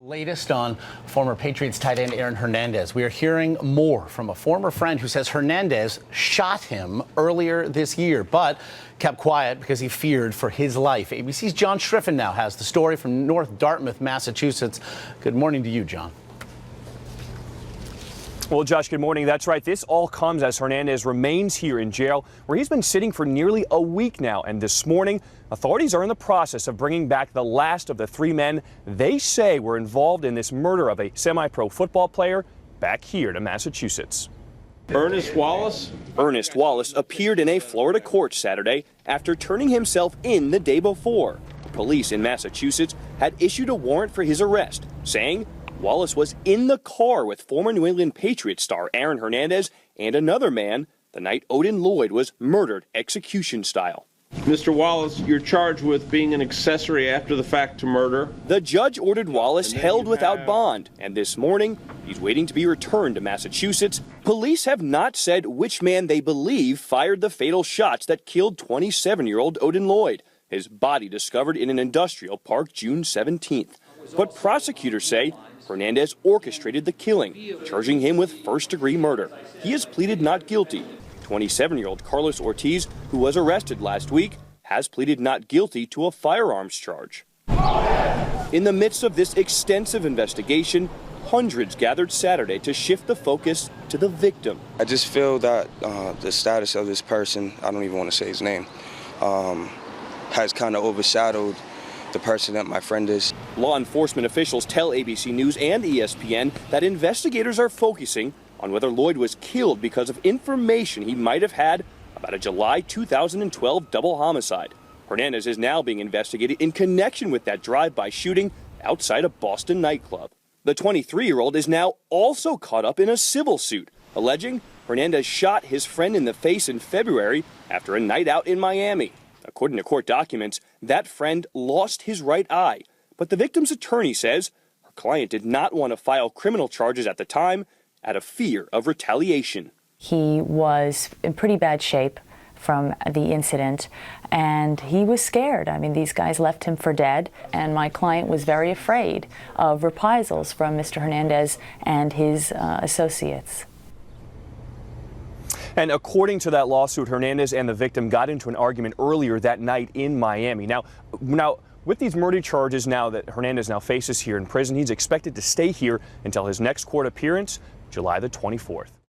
Latest on former Patriots tight end Aaron Hernandez. We are hearing more from a former friend who says Hernandez shot him earlier this year, but kept quiet because he feared for his life. ABC's John Schriffen now has the story from North Dartmouth, Massachusetts. Good morning to you, John. Well, Josh, good morning. That's right. This all comes as Hernandez remains here in jail, where he's been sitting for nearly a week now. And this morning, authorities are in the process of bringing back the last of the three men they say were involved in this murder of a semi-pro football player back here to Massachusetts. Ernest Wallace? Ernest Wallace appeared in a Florida court Saturday after turning himself in the day before. Police in Massachusetts had issued a warrant for his arrest, saying Wallace was in the car with former New England Patriots star Aaron Hernandez and another man the night Odin Lloyd was murdered execution style. Mr. Wallace, you're charged with being an accessory after the fact to murder. The judge ordered Wallace held without bond, and this morning he's waiting to be returned to Massachusetts. Police have not said which man they believe fired the fatal shots that killed 27-year-old Odin Lloyd. His body discovered in an industrial park June 17th. But prosecutors say Hernandez orchestrated the killing, charging him with first-degree murder. He has pleaded not guilty. 27-year-old Carlos Ortiz, who was arrested last week, has pleaded not guilty to a firearms charge. In the midst of this extensive investigation, hundreds gathered Saturday to shift the focus to the victim. I just feel that the status of this person, I don't even want to say his name, has kind of overshadowed the person that my friend is. Law enforcement officials tell ABC News and ESPN that investigators are focusing on whether Lloyd was killed because of information he might have had about a July 2012 double homicide. Hernandez is now being investigated in connection with that drive-by shooting outside a Boston nightclub. The 23-year-old is now also caught up in a civil suit, alleging Hernandez shot his friend in the face in February after a night out in Miami. According to court documents, that friend lost his right eye, but the victim's attorney says her client did not want to file criminal charges at the time out of fear of retaliation. He was in pretty bad shape from the incident, and he was scared. I mean, these guys left him for dead, and my client was very afraid of reprisals from Mr. Hernandez and his associates. And according to that lawsuit, Hernandez and the victim got into an argument earlier that night in Miami. Now, with these murder charges now that Hernandez now faces here in prison, he's expected to stay here until his next court appearance, July the 24th.